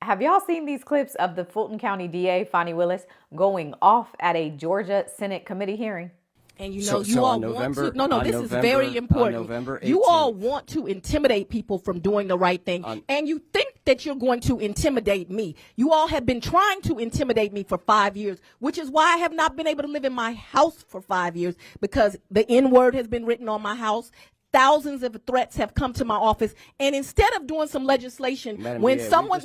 Have y'all seen these clips of the Fulton County DA, Fani Willis, going off at a Georgia Senate committee hearing? And you know, you all want to, this is very important. November 18th, you all want to intimidate people from doing the right thing. And you think that you're going to intimidate me. You all have been trying to intimidate me for 5 years, which is why I have not been able to live in my house for 5 years, because the N-word has been written on my house. Thousands of threats have come to my office, and instead of doing some legislation, when someone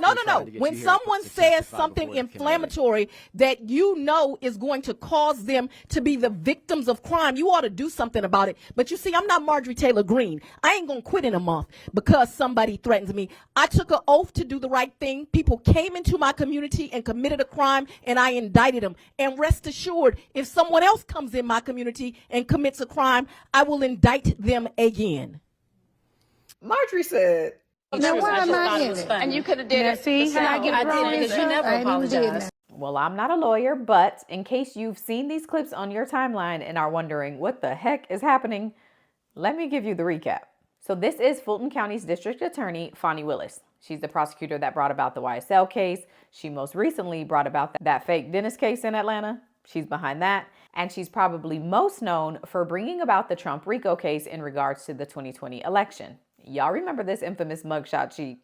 says something inflammatory that you know is going to cause them to be the victims of crime, you ought to do something about it. But you see, I'm not Marjorie Taylor Greene. I ain't gonna quit in a month because somebody threatens me. I took an oath to do the right thing. People came into my community and committed a crime, and I indicted them. And rest assured, if someone else comes in my community and commits a crime, I will indict them again. Marjorie said, now why am I in it? And you could have did it. See how I get wrong because you never apologized. Well, I'm not a lawyer, but in case you've seen these clips on your timeline and are wondering what the heck is happening, let me give you the recap. So this is Fulton County's District Attorney, Fani Willis. She's the prosecutor that brought about the YSL case. She most recently brought about that fake dentist case in Atlanta. She's behind that. And she's probably most known for bringing about the Trump RICO case in regards to the 2020 election. Y'all remember this infamous mugshot sheet?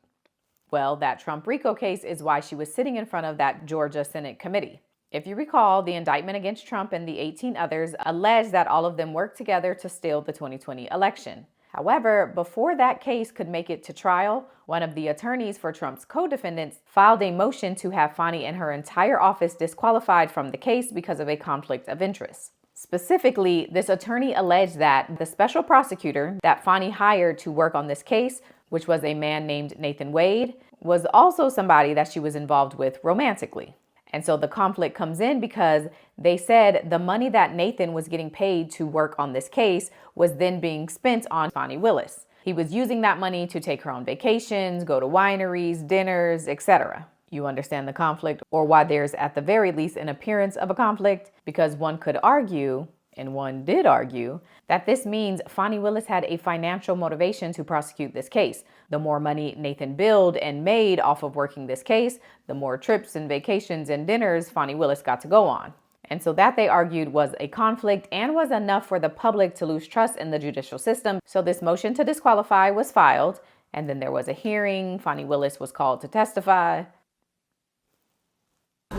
Well, that Trump RICO case is why she was sitting in front of that Georgia Senate committee. If you recall, the indictment against Trump and the 18 others alleged that all of them worked together to steal the 2020 election. However, before that case could make it to trial, one of the attorneys for Trump's co-defendants filed a motion to have Fani and her entire office disqualified from the case because of a conflict of interest. Specifically, this attorney alleged that the special prosecutor that Fani hired to work on this case, which was a man named Nathan Wade, was also somebody that she was involved with romantically. And so the conflict comes in because they said the money that Nathan was getting paid to work on this case was then being spent on Fani Willis. He was using that money to take her on vacations, go to wineries, dinners, etc. You understand the conflict, or why there's at the very least an appearance of a conflict, because one could argue, and one did argue, that this means Fani Willis had a financial motivation to prosecute this case. The more money Nathan billed and made off of working this case, the more trips and vacations and dinners Fani Willis got to go on. And so that, they argued, was a conflict and was enough for the public to lose trust in the judicial system. So this motion to disqualify was filed, and then there was a hearing. Fani Willis was called to testify.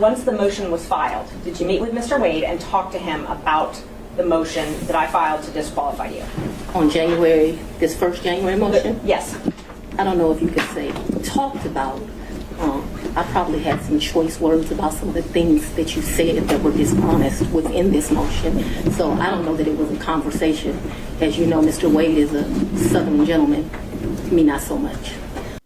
Once the motion was filed, did you meet with Mr. Wade and talk to him about the motion that I filed to disqualify you? On January, this first January motion? Yes. I don't know if you could say talked about. I probably had some choice words about some of the things that you said that were dishonest within this motion. So I don't know that it was a conversation. As you know, Mr. Wade is a Southern gentleman. To me, not so much.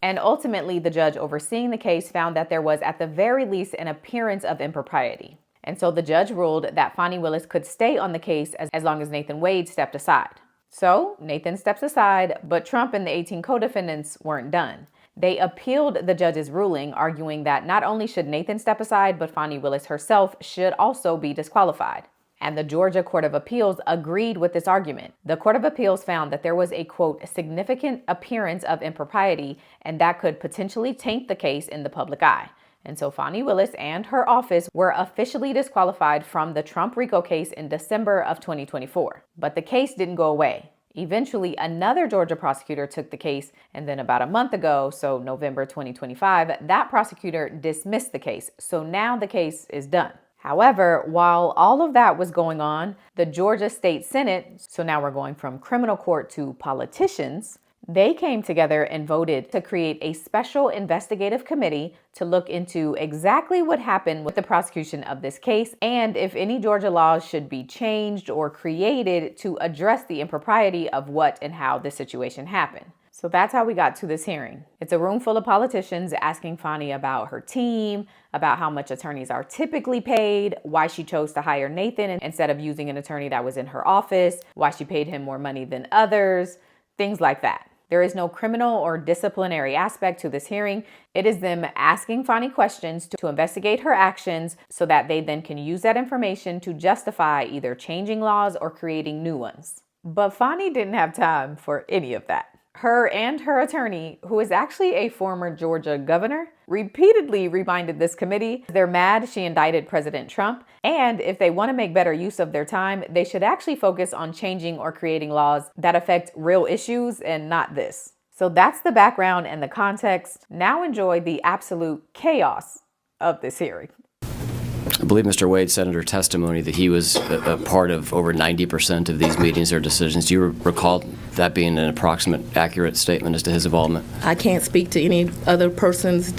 And ultimately, the judge overseeing the case found that there was at the very least an appearance of impropriety. And so the judge ruled that Fani Willis could stay on the case as long as Nathan Wade stepped aside. So Nathan steps aside, but Trump and the 18 co-defendants weren't done. They appealed the judge's ruling, arguing that not only should Nathan step aside, but Fani Willis herself should also be disqualified. And the Georgia Court of Appeals agreed with this argument. The Court of Appeals found that there was a, quote, significant appearance of impropriety, and that could potentially taint the case in the public eye. And so Fani Willis and her office were officially disqualified from the Trump RICO case in December of 2024. But the case didn't go away. Eventually, another Georgia prosecutor took the case, and then about a month ago, so November 2025, that prosecutor dismissed the case. So now the case is done. However, while all of that was going on, the Georgia State Senate, so now we're going from criminal court to politicians, they came together and voted to create a special investigative committee to look into exactly what happened with the prosecution of this case and if any Georgia laws should be changed or created to address the impropriety of what and how this situation happened. So that's how we got to this hearing. It's a room full of politicians asking Fani about her team, about how much attorneys are typically paid, why she chose to hire Nathan instead of using an attorney that was in her office, why she paid him more money than others, things like that. There is no criminal or disciplinary aspect to this hearing. It is them asking Fani questions to investigate her actions so that they then can use that information to justify either changing laws or creating new ones. But Fani didn't have time for any of that. Her and her attorney, who is actually a former Georgia governor, repeatedly reminded this committee they're mad she indicted President Trump, and if they want to make better use of their time, they should actually focus on changing or creating laws that affect real issues and not this. So that's the background and the context. Now enjoy the absolute chaos of this hearing. I believe Mr. Wade said under testimony that he was a part of over 90% of these meetings or decisions. Do you recall that being an approximate accurate statement as to his involvement? I can't speak to any other person's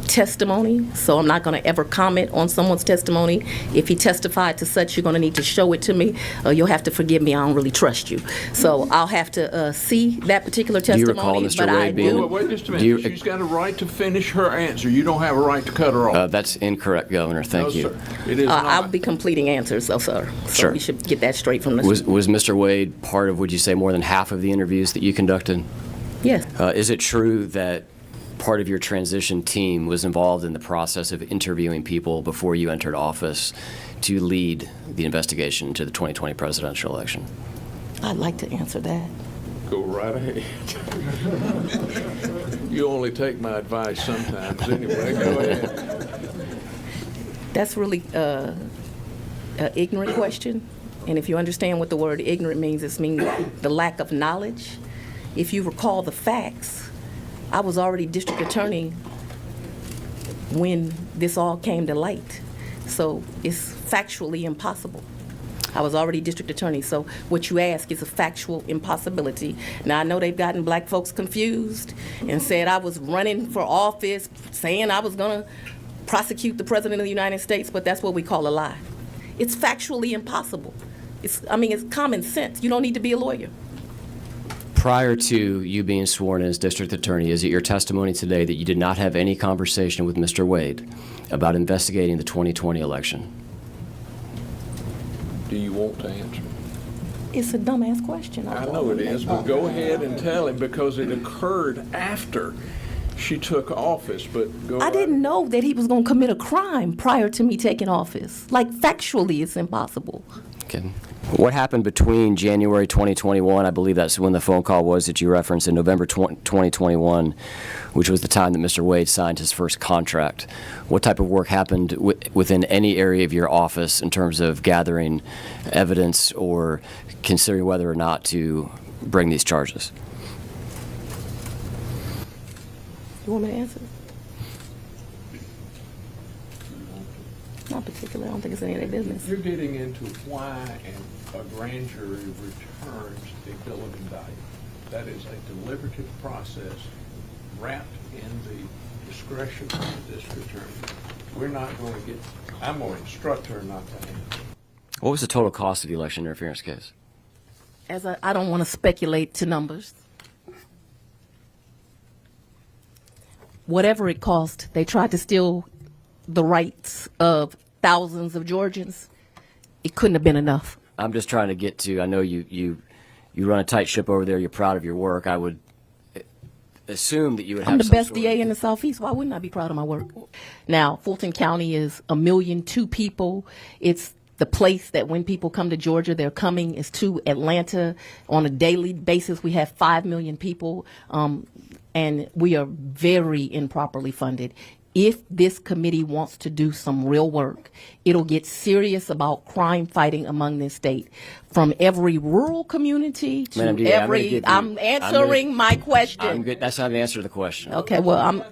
testimony, so I'm not going to ever comment on someone's testimony. If he testified to such, you're going to need to show it to me. You'll have to forgive me. I don't really trust you. So I'll have to see that particular testimony. Do you recall Mr. Wade being... Wait just a minute. She's got a right to finish her answer. You don't have a right to cut her off. That's incorrect, Governor. Thank you. Sir. It is not. I'll be completing answers, though, sir. So sure. We should get that straight from the... Was Mr. Wade part of, would you say, more than half of the interviews that you conducted? Yes. Is it true that part of your transition team was involved in the process of interviewing people before you entered office to lead the investigation into the 2020 presidential election? I'd like to answer that. Go right ahead. You only take my advice sometimes. Anyway, go ahead. That's really an ignorant question. And if you understand what the word ignorant means, it means the lack of knowledge. If you recall the facts, I was already district attorney when this all came to light. So it's factually impossible. I was already district attorney, so what you ask is a factual impossibility. Now, I know they've gotten black folks confused and said I was running for office, saying I was going to prosecute the President of the United States, but that's what we call a lie. It's factually impossible. It's common sense. You don't need to be a lawyer. Prior to you being sworn in as district attorney, is it your testimony today that you did not have any conversation with Mr. Wade about investigating the 2020 election? Do you want to answer? It's a dumbass question. I know it is, but go ahead and tell him because it occurred after she took office. But go I didn't know that he was going to commit a crime prior to me taking office. Like, factually, it's impossible. Okay. What happened between January 2021, I believe that's when the phone call was that you referenced, in November 2021, which was the time that Mr. Wade signed his first contract? What type of work happened within any area of your office in terms of gathering evidence or considering whether or not to bring these charges? You want me to answer? Not particularly. I don't think it's any of their business. You're getting into why a grand jury returns a bill of indictment. That is a deliberative process wrapped in the discretion of the district attorney. We're not going to get, I'm going to instruct her not to answer. What was the total cost of the election interference case? I don't want to speculate to numbers. Whatever it cost, they tried to steal the rights of thousands of Georgians. It couldn't have been enough. I'm just trying to get to, I know you run a tight ship over there, you're proud of your work. I would assume that you would have I'm the some best sort of... DA in the Southeast. Why wouldn't I be proud of my work? Now, Fulton County is 1.2 million people. It's the place that when people come to Georgia, they're coming is to Atlanta. On a daily basis, we have 5 million people, and we are very improperly funded. If this committee wants to do some real work, it'll get serious about crime fighting among this state. From every rural community to Madam DA, I'm answering my question. I'm good. That's not the answer to the question. Okay, well,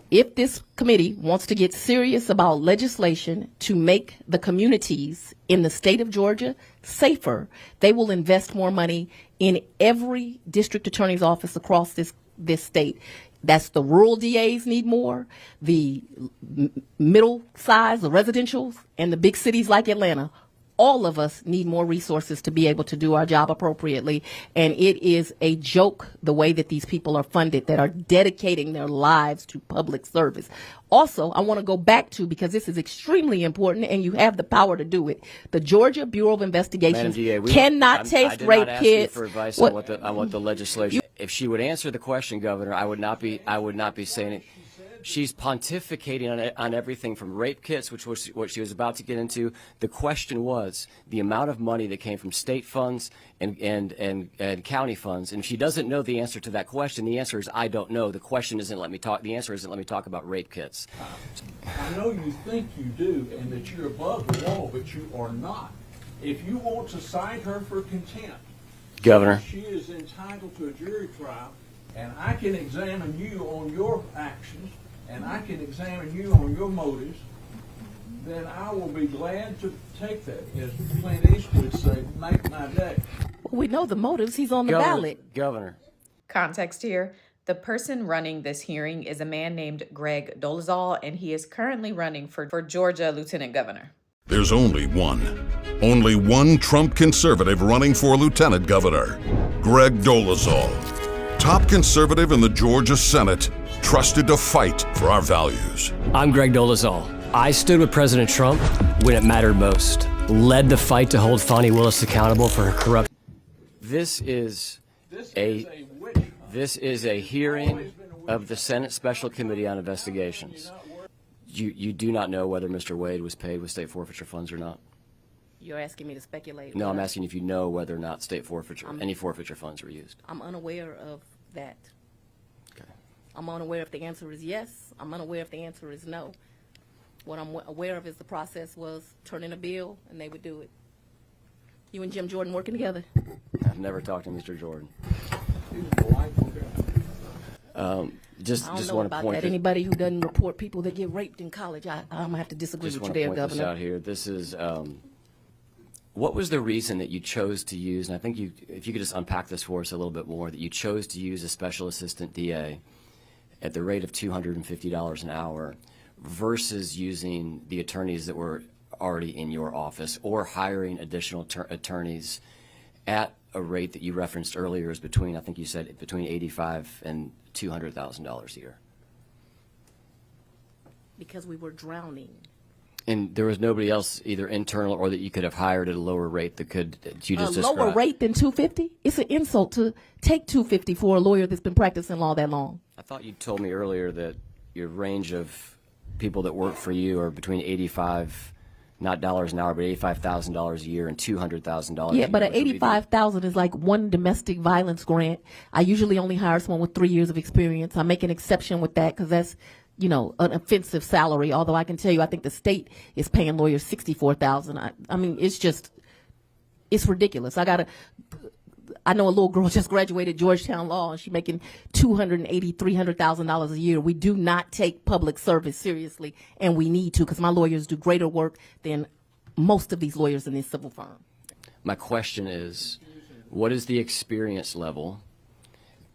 if this committee wants to get serious about legislation to make the communities in the state of Georgia safer, they will invest more money in every district attorney's office across this state. That's the rural DAs need more, the middle size, the residentials, and the big cities like Atlanta. All of us need more resources to be able to do our job appropriately. And it is a joke the way that these people are funded that are dedicating their lives to public service. Also, I want to go back to, because this is extremely important and you have the power to do it, the Georgia Bureau of Investigations cannot take rape kids. I did not ask you for advice on what the legislation. If she would answer the question, Governor, I would not be saying it. She's pontificating on everything from rape kits, which was what she was about to get into. The question was the amount of money that came from state funds and county funds. And if she doesn't know the answer to that question, the answer is I don't know. The question isn't let me talk. The answer isn't let me talk about rape kits. I know you think you do and that you're above the law, but you are not. If you want to cite her for contempt, Governor. she is entitled to a jury trial, and I can examine you on your actions, and I can examine you on your motives, then I will be glad to take that. As Clint Eastwood would say, make my day. We know the motives. He's on the ballot. Governor. Context here. The person running this hearing is a man named Greg Dolezal, and he is currently running for Georgia Lieutenant Governor. There's only one Trump conservative running for lieutenant governor, Greg Dolezal. Top conservative in the Georgia Senate, trusted to fight for our values. I'm Greg Dolezal. I stood with President Trump when it mattered most, led the fight to hold Fani Willis accountable for her corruption. This is a hearing of the Senate Special Committee on Investigations. You do not know whether Mr. Wade was paid with state forfeiture funds or not? You're asking me to speculate. No, I'm asking if you know whether or not state forfeiture, any forfeiture funds were used. I'm unaware of that. Okay. I'm unaware if the answer is yes. I'm unaware if the answer is no. What I'm aware of is the process was turn in a bill and they would do it. You and Jim Jordan working together? I've never talked to Mr. Jordan. He's a delightful guy. I Just don't know want to about point that. Anybody who doesn't report people that get raped in college, I'm gonna have to disagree just with want you to there, point this Governor. out here. This is what was the reason that you chose to use, and I think if you could just unpack this for us a little bit more, that you chose to use a special assistant DA at the rate of $250 an hour versus using the attorneys that were already in your office or hiring additional attorneys at a rate that you referenced earlier is between, I think you said between $85,000 and $200,000 a year. Because we were drowning. And there was nobody else, either internal or that you could have hired at a lower rate that you just described. Lower rate than $250? It's an insult to take $250 for a lawyer that's been practicing law that long. I thought you told me earlier that your range of people that work for you are between $85,000, not dollars an hour, but $85,000 a year and $200,000. Yeah, but at $85,000 is like one domestic violence grant. I usually only hire someone with 3 years of experience. I make an exception with that because that's, you know, an offensive salary. Although I can tell you, I think the state is paying lawyers $64,000. I mean, it's ridiculous. I know a little girl just graduated Georgetown Law, and she's making $280,000, $300,000 a year. We do not take public service seriously, and we need to, because my lawyers do greater work than most of these lawyers in this civil firm. My question is, what is the experience level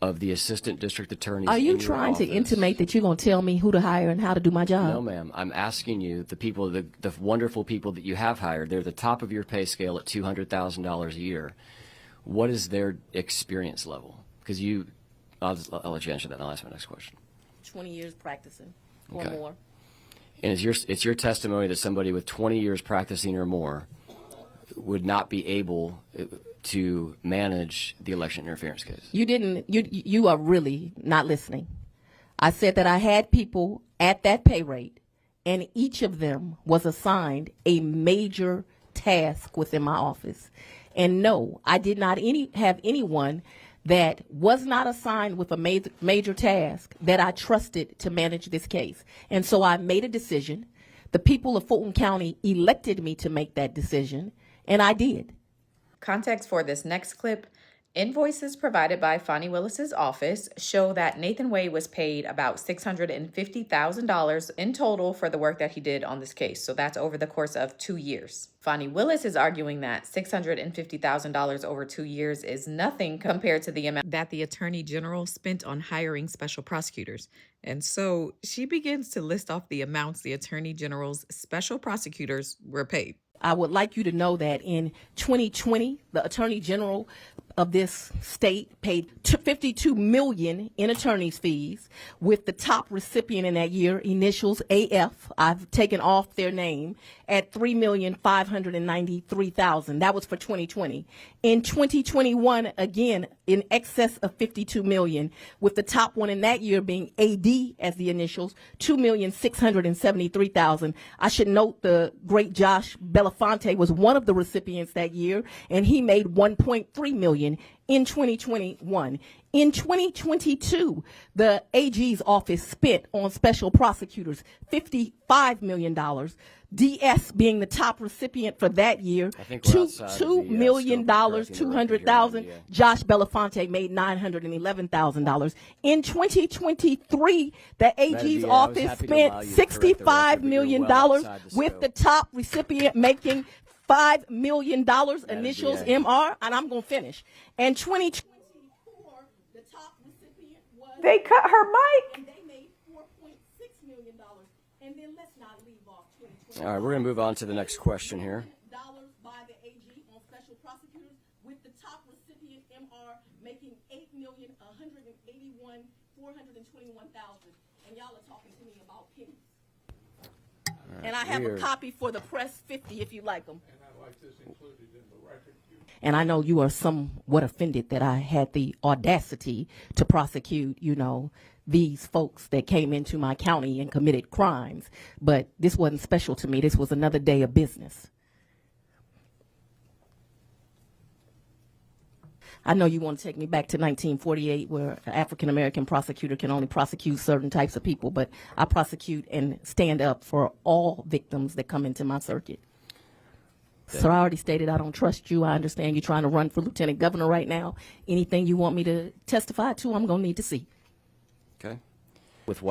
of the assistant district attorneys? Are you in your trying to office? intimate that you're going to tell me who to hire and how to do my job? No, ma'am. I'm asking you, the people, the wonderful people that you have hired, they're the top of your pay scale at $200,000 a year. What is their experience level? Because I'll let you answer that, and I'll ask my next question. 20 years practicing or Okay. more. And it's your testimony that somebody with 20 years practicing or more would not be able to manage the election interference case? You are really not listening. I said that I had people at that pay rate, and each of them was assigned a major task within my office. And no, I did not have anyone that was not assigned with a major task that I trusted to manage this case. And so I made a decision. The people of Fulton County elected me to make that decision, and I did. Context for this next clip. Invoices provided by Fani Willis's office show that Nathan Wade was paid about $650,000 in total for the work that he did on this case. So that's over the course of 2 years. Fani Willis is arguing that $650,000 over 2 years is nothing compared to the amount that the Attorney General spent on hiring special prosecutors. And so she begins to list off the amounts the Attorney General's special prosecutors were paid. I would like you to know that in 2020, the Attorney General of this state paid $52 million in attorney's fees, with the top recipient in that year, initials AF, I've taken off their name, at $3,593,000. That was for 2020. In 2021, again, in excess of $52 million, with the top one in that year being AD as the initials, $2,673,000. I should note the great Josh Belafonte was one of the recipients that year, and he made $1.3 million in 2021. In 2022, the AG's office spent on special prosecutors $55 million. DS being the top recipient for that year, $2 million, $200,000. Josh Belafonte made $911,000. In 2023, the AG's office spent $65 million, with the top recipient making $5 million, initials MR, and I'm going to finish. And 2024, the top recipient was... They cut her mic. And they made $4.6 million. And then let's not leave off 2020. All right, we're going to move on to the next question here. Dollars by the AG on special prosecutors, with the top recipient MR making $8,181,421,000. And y'all are talking to me about pennies. Right, and I have a copy for the press 50 if you like them. And I like this included in the record. And I know you are somewhat offended that I had the audacity to prosecute, these folks that came into my county and committed crimes. But this wasn't special to me. This was another day of business. I know you want to take me back to 1948, where an African-American prosecutor can only prosecute certain types of people, but I prosecute and stand up for all victims that come into my circuit. So I already stated I don't trust you. I understand you're trying to run for lieutenant governor right now. Anything you want me to testify to, I'm going to need to see. Okay.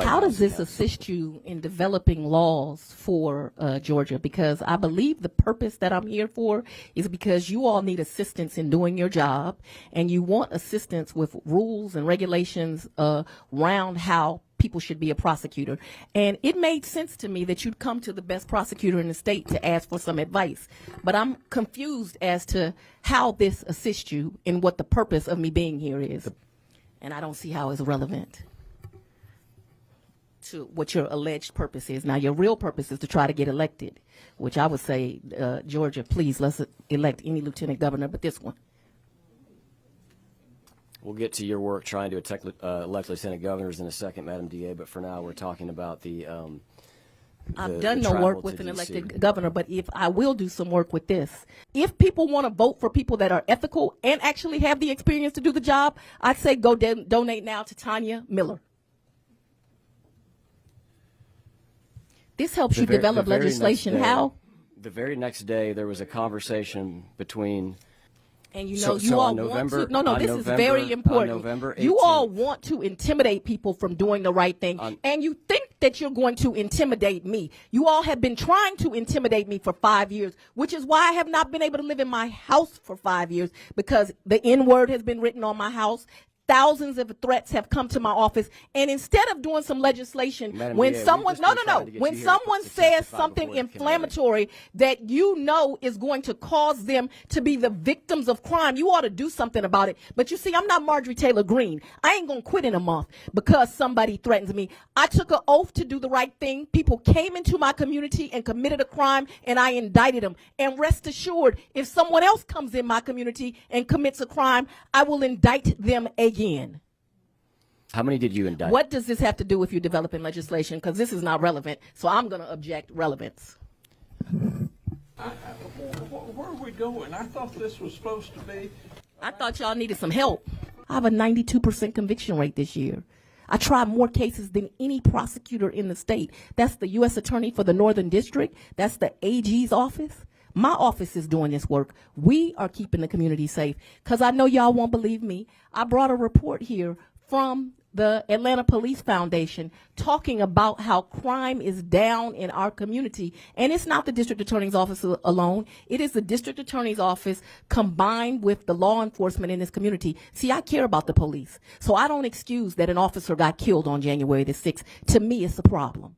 How does this assist you in developing laws for Georgia? Because I believe the purpose that I'm here for is because you all need assistance in doing your job, and you want assistance with rules and regulations around how people should be a prosecutor. And it made sense to me that you'd come to the best prosecutor in the state to ask for some advice. But I'm confused as to how this assists you and what the purpose of me being here is. And I don't see how it's relevant to what your alleged purpose is. Now, your real purpose is to try to get elected, which I would say, Georgia, please, let's elect any lieutenant governor but this one. We'll get to your work trying to elect lieutenant governors in a second, Madam DA, but for now we're talking about the I've done no work with an elected governor, but if I will do some work with this. If people want to vote for people that are ethical and actually have the experience to do the job, I'd say go donate now to Tanya Miller. This helps you develop legislation. How? The very next day, there was a conversation between. And you all want to. No, this is very important. On November 18th, you all want to intimidate people from doing the right thing. And you think that you're going to intimidate me. You all have been trying to intimidate me for 5 years, which is why I have not been able to live in my house for 5 years, because the N-word has been written on my house. Thousands of threats have come to my office, and instead of doing some legislation, Madam when DA, someone when someone says something inflammatory that you know is going to cause them to be the victims of crime, you ought to do something about it. But you see, I'm not Marjorie Taylor Greene. I ain't gonna quit in a month because somebody threatens me. I took an oath to do the right thing. People came into my community and committed a crime, and I indicted them. And rest assured, if someone else comes in my community and commits a crime, I will indict them again. How many did you indict? What does this have to do with you developing legislation? Because this is not relevant, so I'm going to object relevance. Where are we going? I thought this was supposed to be. I thought y'all needed some help. I have a 92% conviction rate this year. I try more cases than any prosecutor in the state. That's the U.S. Attorney for the Northern District. That's the AG's office. My office is doing this work. We are keeping the community safe. Because I know y'all won't believe me. I brought a report here from the Atlanta Police Foundation talking about how crime is down in our community. And it's not the district attorney's office alone. It is the district attorney's office combined with the law enforcement in this community. See, I care about the police. So I don't excuse that an officer got killed on January the 6th. To me, it's a problem.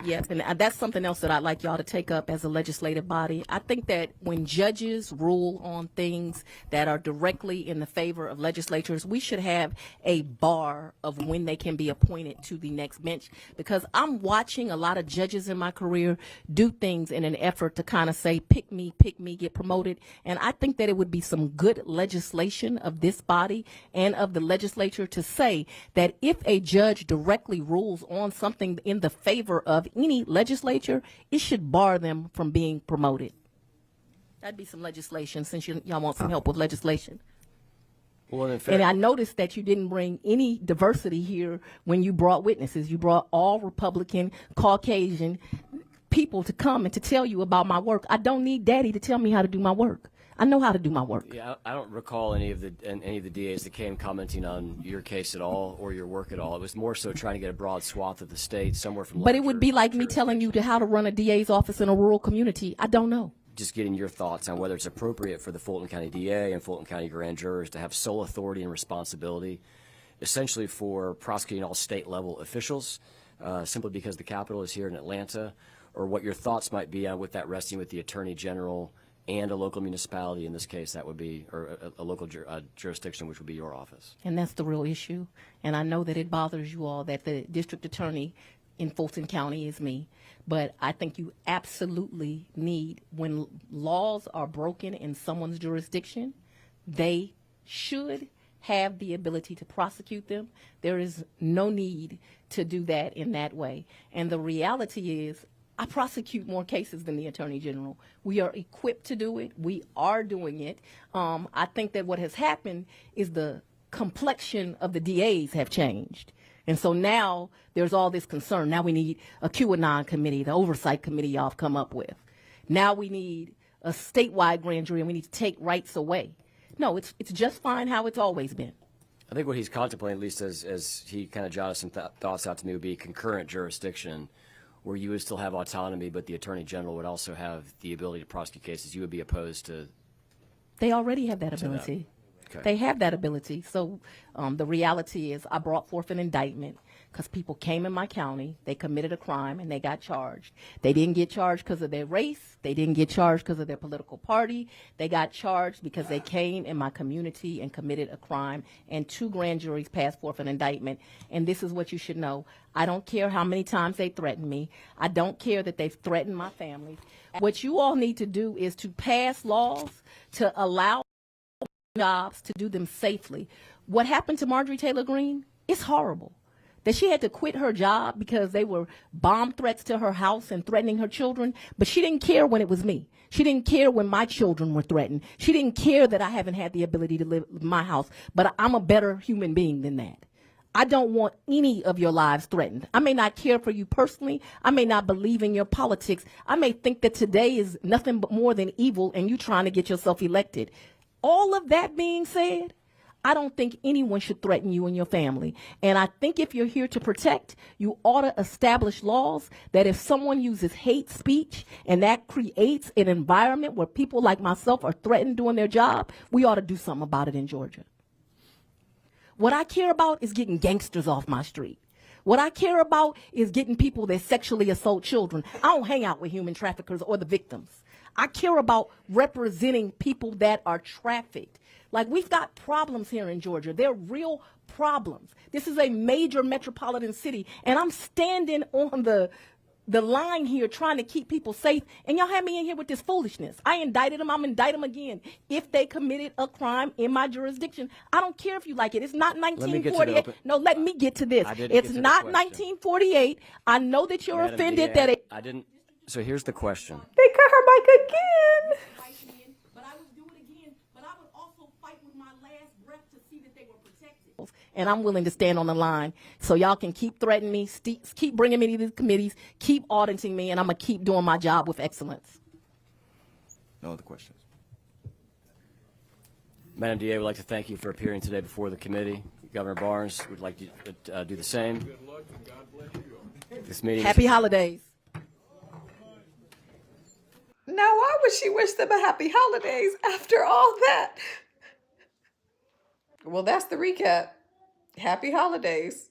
Yes, and that's something else that I'd like y'all to take up as a legislative body. I think that when judges rule on things that are directly in the favor of legislatures, we should have a bar of when they can be appointed to the next bench, because I'm watching a lot of judges in my career do things in an effort to kind of say, pick me, get promoted. And I think that it would be some good legislation of this body and of the legislature to say that if a judge directly rules on something in the favor of any legislature, it should bar them from being promoted. That'd be some legislation, since y'all want some help with legislation. Well, and I noticed that you didn't bring any diversity here when you brought witnesses. You brought all Republican, Caucasian people to come and to tell you about my work. I don't need daddy to tell me how to do my work. I know how to do my work. Yeah, I don't recall any of the DAs that came commenting on your case at all or your work at all. It was more so trying to get a broad swath of the state, somewhere from. But it would be like me telling you how to run a DA's office in a rural community. I don't know. Just getting your thoughts on whether it's appropriate for the Fulton County DA and Fulton County grand jurors to have sole authority and responsibility, essentially for prosecuting all state-level officials, simply because the capital is here in Atlanta, or what your thoughts might be on with that resting with the Attorney General and a local municipality. In this case, that would be, or a local jurisdiction, which would be your office. And that's the real issue. And I know that it bothers you all that the district attorney in Fulton County is me. But I think you absolutely need, when laws are broken in someone's jurisdiction, they should have the ability to prosecute them. There is no need to do that in that way. And the reality is, I prosecute more cases than the Attorney General. We are equipped to do it. We are doing it. I think that what has happened is the complexion of the DAs have changed. And so now there's all this concern. Now we need a QAnon committee, the oversight committee y'all have come up with. Now we need a statewide grand jury, and we need to take rights away. No, it's just fine how it's always been. I think what he's contemplating, at least as he kind of jotted some thoughts out to me, would be concurrent jurisdiction, where you would still have autonomy, but the Attorney General would also have the ability to prosecute cases. You would be opposed to. They already have that ability. Okay. They have that ability. So the reality is, I brought forth an indictment because people came in my county, they committed a crime, and they got charged. They didn't get charged because of their race. They didn't get charged because of their political party. They got charged because they came in my community and committed a crime, and 2 grand juries passed forth an indictment. And this is what you should know. I don't care how many times they threaten me. I don't care that they've threatened my family. What you all need to do is to pass laws to allow jobs to do them safely. What happened to Marjorie Taylor Greene is horrible. That she had to quit her job because they were bomb threats to her house and threatening her children, but she didn't care when it was me. She didn't care when my children were threatened. She didn't care that I haven't had the ability to live in my house, but I'm a better human being than that. I don't want any of your lives threatened. I may not care for you personally. I may not believe in your politics. I may think that today is nothing but more than evil and you trying to get yourself elected. All of that being said, I don't think anyone should threaten you and your family. And I think if you're here to protect, you ought to establish laws that if someone uses hate speech and that creates an environment where people like myself are threatened doing their job, we ought to do something about it in Georgia. What I care about is getting gangsters off my street. What I care about is getting people that sexually assault children. I don't hang out with human traffickers or the victims. I care about representing people that are trafficked. Like, we've got problems here in Georgia. They're real problems. This is a major metropolitan city, and I'm standing on the line here trying to keep people safe, and y'all have me in here with this foolishness. I indicted them. I'm indicting them again if they committed a crime in my jurisdiction. I don't care if you like it. It's not 1948. No, let me get to this. It's not 1948. I know that you're Madam offended DA, that I didn't. So here's the question. They cut her mic again. But I would do it again. But I would also fight with my last breath to see that they were protected. And I'm willing to stand on the line. So y'all can keep threatening me, keep bringing me to these committees, keep auditing me, and I'm going to keep doing my job with excellence. No other questions. Madam DA, we'd like to thank you for appearing today before the committee. Governor Barnes would like to do the same. Good luck and God bless you. This meeting. Happy holidays. Now, why would she wish them a happy holidays after all that? Well, that's the recap. Happy holidays.